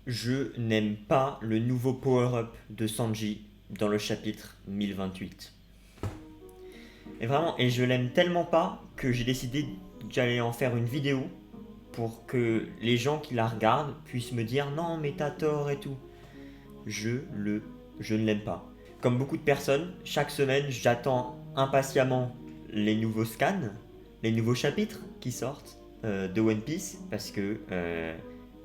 Je n'aime pas le nouveau power-up de Sanji dans le chapitre 1028. Et vraiment, et je l'aime tellement pas que j'ai décidé que j'allais en faire une vidéo pour que les gens qui la regardent puissent me dire non mais t'as tort et tout. Je le, je ne l'aime pas. Comme beaucoup de personnes, chaque semaine j'attends impatiemment les nouveaux scans, les nouveaux chapitres qui sortent de One Piece parce que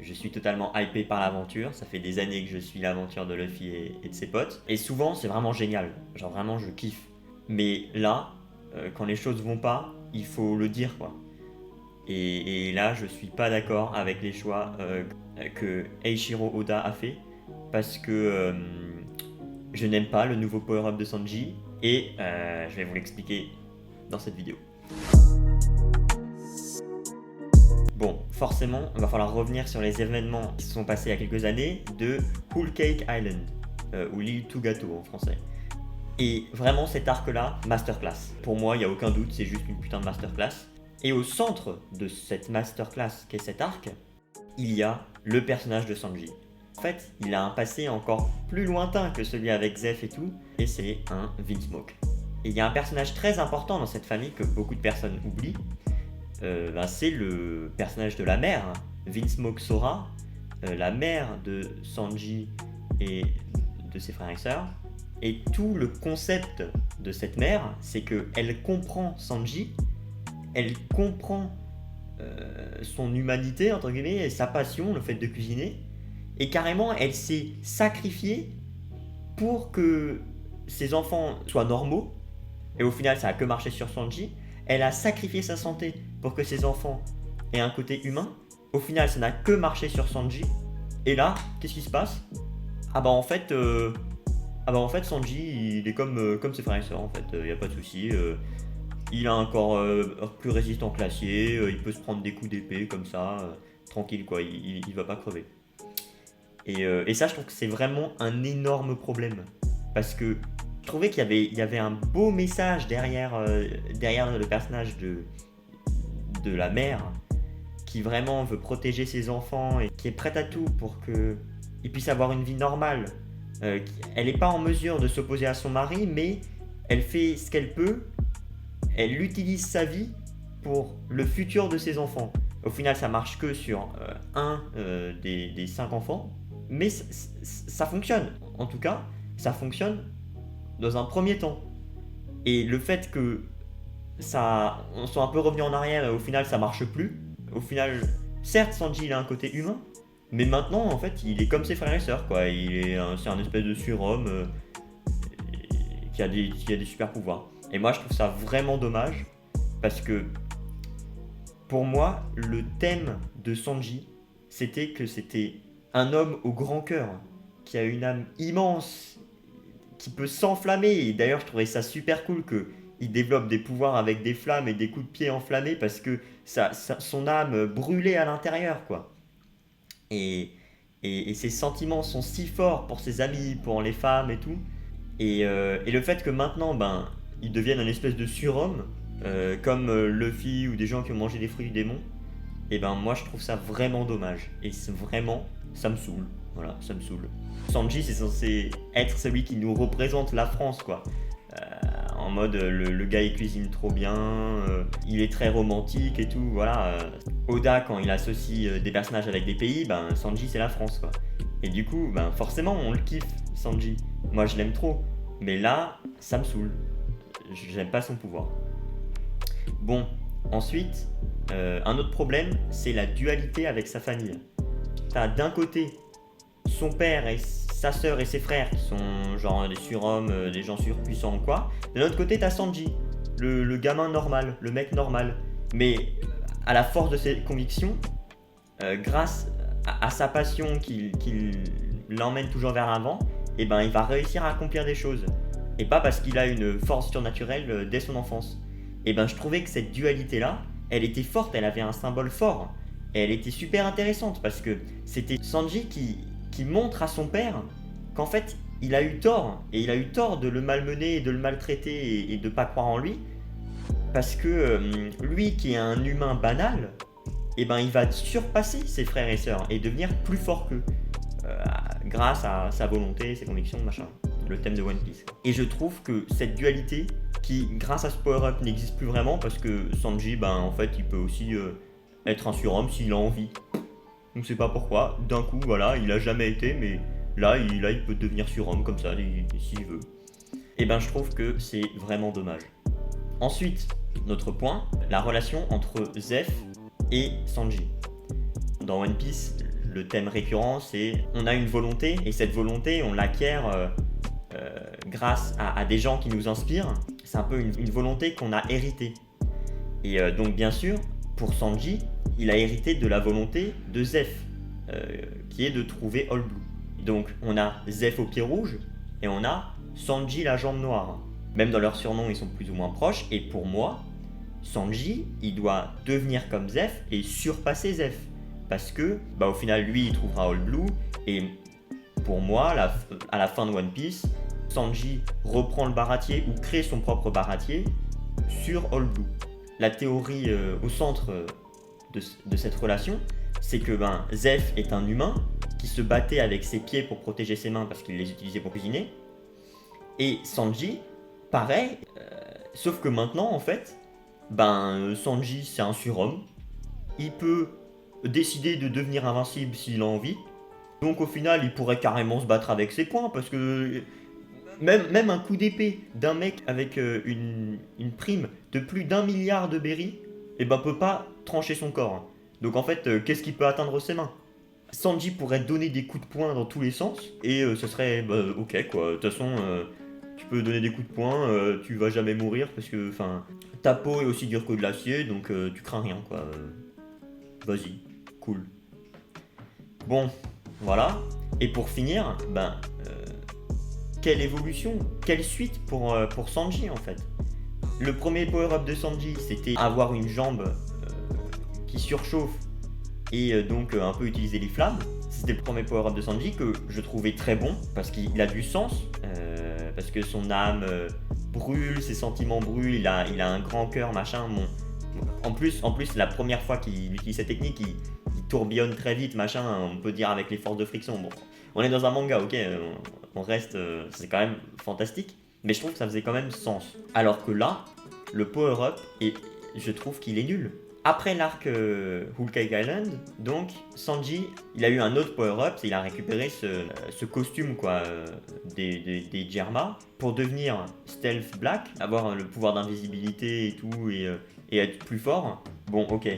je suis totalement hypé par l'aventure. Ça fait des années que je suis l'aventure de Luffy et de ses potes. Et souvent c'est vraiment génial. Genre vraiment je kiffe. Mais là, quand les choses vont pas, il faut le dire quoi. Et là, je suis pas d'accord avec les choix que Eiichiro Oda a fait parce que je n'aime pas le nouveau power-up de Sanji et je vais vous l'expliquer dans cette vidéo. Bon, forcément, il va falloir revenir sur les événements qui se sont passés il y a quelques années de Whole Cake Island, ou l'île tout gâteau en français. Et vraiment cet arc-là, masterclass. Pour moi, il n'y a aucun doute, c'est juste une putain de masterclass. Et au centre de cette masterclass qu'est cet arc, il y a le personnage de Sanji. En fait, il a un passé encore plus lointain que celui avec Zeph et tout, et c'est un Vinsmoke. Et il y a un personnage très important dans cette famille que beaucoup de personnes oublient, c'est le personnage de la mère, Vinsmoke Sora, la mère de Sanji et de ses frères et sœurs. Et tout le concept de cette mère, c'est qu'elle comprend Sanji, elle comprend son humanité, entre guillemets, et sa passion, le fait de cuisiner, et carrément, elle s'est sacrifiée pour que ses enfants soient normaux, et au final, ça a que marché sur Sanji. Elle a sacrifié sa santé pour que ses enfants aient un côté humain. Au final, ça n'a que marché sur Sanji. Et là, qu'est-ce qui se passe? Ah bah en fait, Sanji, il est comme ses frères et sœurs, en fait. Y a pas de souci. Il a un corps plus résistant que l'acier. Il peut se prendre des coups d'épée comme ça, tranquille quoi. Il va pas crever. Et ça, je trouve que c'est vraiment un énorme problème. Parce que je trouvais qu'il y avait un beau message derrière le personnage de la mère qui vraiment veut protéger ses enfants et qui est prête à tout pour qu'ils puissent avoir une vie normale. Elle n'est pas en mesure de s'opposer à son mari, mais elle fait ce qu'elle peut. Elle utilise sa vie pour le futur de ses enfants. Au final, ça marche que sur un des 5 enfants, mais ça fonctionne. En tout cas, ça fonctionne dans un premier temps. Et le fait que on soit un peu revenu en arrière et au final ça marche plus. Au final, certes, Sanji il a un côté humain, mais maintenant en fait il est comme ses frères et sœurs quoi. C'est un espèce de surhomme qui a des super pouvoirs. Et moi je trouve ça vraiment dommage parce que pour moi le thème de Sanji c'était que c'était un homme au grand cœur qui a une âme immense qui peut s'enflammer. Et d'ailleurs je trouvais ça super cool que il développe des pouvoirs avec des flammes et des coups de pied enflammés parce que son âme brûlait à l'intérieur, quoi. Et, et ses sentiments sont si forts pour ses amis, pour les femmes et tout. Et le fait que maintenant, il devienne un espèce de surhomme, comme Luffy ou des gens qui ont mangé des fruits du démon, et moi je trouve ça vraiment dommage. Et vraiment, ça me saoule. Voilà, ça me saoule. Sanji, c'est censé être celui qui nous représente la France, quoi. En mode le gars il cuisine trop bien, il est très romantique et tout, voilà. Oda quand il associe des personnages avec des pays, Sanji c'est la France quoi. Et du coup, forcément on le kiffe, Sanji. Moi je l'aime trop, mais là ça me saoule. J'aime pas son pouvoir. Bon, ensuite, un autre problème, c'est la dualité avec sa famille. T'as d'un côté son père et sa sœur et ses frères qui sont genre des surhommes, des gens surpuissants ou quoi. De l'autre côté, t'as Sanji, le gamin normal, le mec normal. Mais à la force de ses convictions, grâce à sa passion qui l'emmène toujours vers l'avant, il va réussir à accomplir des choses. Et pas parce qu'il a une force surnaturelle dès son enfance. Je trouvais que cette dualité-là, elle était forte, elle avait un symbole fort. Et elle était super intéressante parce que c'était Sanji qui montre à son père qu'en fait il a eu tort, et il a eu tort de le malmener et de le maltraiter et de pas croire en lui parce que lui qui est un humain banal, il va surpasser ses frères et sœurs et devenir plus fort qu'eux. grâce à sa volonté, ses convictions, machin. Le thème de One Piece. Et je trouve que cette dualité, qui grâce à ce power-up n'existe plus vraiment, parce que Sanji, en fait, il peut aussi être un surhomme s'il a envie. On ne sait pas pourquoi, d'un coup, voilà, il a jamais été, mais là, il peut devenir surhomme comme ça, s'il veut. Et je trouve que c'est vraiment dommage. Ensuite, notre point, la relation entre Zeff et Sanji. Dans One Piece, le thème récurrent, c'est on a une volonté, et cette volonté, on l'acquiert grâce à des gens qui nous inspirent. C'est un peu une volonté qu'on a héritée. Et donc, bien sûr, pour Sanji, il a hérité de la volonté de Zeff, qui est de trouver All Blue. Donc, on a Zeff au pied rouge, et on a Sanji la jambe noire. Même dans leurs surnoms, ils sont plus ou moins proches, et pour moi, Sanji, il doit devenir comme Zeff et surpasser Zeff. Parce que, au final, lui, il trouvera All Blue, et pour moi, à la fin de One Piece, Sanji reprend le baratier ou crée son propre baratier sur All Blue. La théorie au centre de cette relation, c'est que Zeff est un humain qui se battait avec ses pieds pour protéger ses mains parce qu'il les utilisait pour cuisiner. Et Sanji, pareil, sauf que maintenant, en fait, Sanji, c'est un surhomme. Il peut décider de devenir invincible s'il a envie. Donc au final, il pourrait carrément se battre avec ses poings parce que même un coup d'épée d'un mec avec une prime de plus d'1 milliard de berries, peut pas trancher son corps. Donc en fait, qu'est-ce qu'il peut atteindre ses mains? Sanji pourrait donner des coups de poing dans tous les sens et ce serait ok quoi. De toute façon, tu peux donner des coups de poing, tu vas jamais mourir parce que ta peau est aussi dure que de l'acier, donc tu crains rien quoi. Vas-y, cool. Bon, voilà. Et pour finir, quelle évolution, quelle suite pour Sanji en fait. Le premier power-up de Sanji, c'était avoir une jambe qui surchauffe et donc un peu utiliser les flammes. C'était le premier power-up de Sanji que je trouvais très bon parce qu'il a du sens, parce que son âme brûle, ses sentiments brûlent, il a un grand cœur, machin. En plus, la première fois qu'il utilise cette technique, il tourbillonne très vite, machin, on peut dire avec les forces de friction. Bon, on est dans un manga, ok, on reste, c'est quand même fantastique, mais je trouve que ça faisait quand même sens. Alors que là, le power-up, je trouve qu'il est nul. Après l'arc Whole Cake Island, donc, Sanji, il a eu un autre power-up, il a récupéré ce costume quoi, des Germa pour devenir Stealth Black, avoir le pouvoir d'invisibilité et tout, et être plus fort. Bon, ok.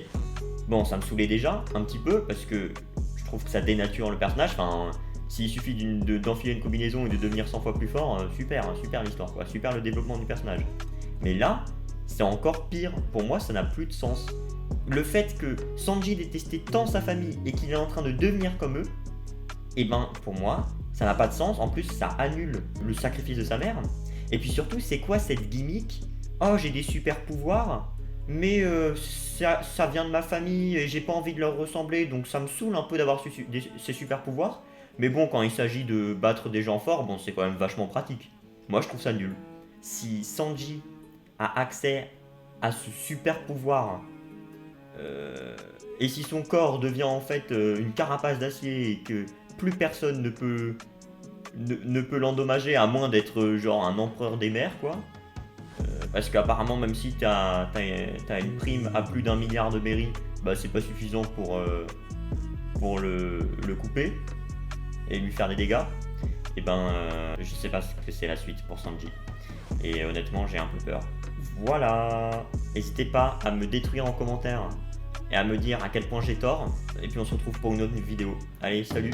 Bon, ça me saoulait déjà, un petit peu, parce que je trouve que ça dénature le personnage. S'il suffit d'enfiler une combinaison et de devenir 100 fois plus fort, super l'histoire, quoi. Super le développement du personnage. Mais là, c'est encore pire. Pour moi, ça n'a plus de sens. Le fait que Sanji détestait tant sa famille et qu'il est en train de devenir comme eux, pour moi, ça n'a pas de sens. En plus, ça annule le sacrifice de sa mère. Et puis surtout, c'est quoi cette gimmick? Oh, j'ai des super pouvoirs, mais ça vient de ma famille et j'ai pas envie de leur ressembler, donc ça me saoule un peu d'avoir ces super pouvoirs. Mais bon, quand il s'agit de battre des gens forts, c'est quand même vachement pratique. Moi, je trouve ça nul. Si Sanji a accès à ce super pouvoir, et si son corps devient en fait une carapace d'acier et que plus personne ne peut l'endommager à moins d'être genre un empereur des mers, quoi. Parce qu'apparemment, même si t'as une prime à plus d'1 milliard de berries, c'est pas suffisant pour le couper et lui faire des dégâts. Je sais pas ce que c'est la suite pour Sanji. Et honnêtement, j'ai un peu peur. Voilà. N'hésitez pas à me détruire en commentaire et à me dire à quel point j'ai tort. Et puis on se retrouve pour une autre vidéo. Allez, salut!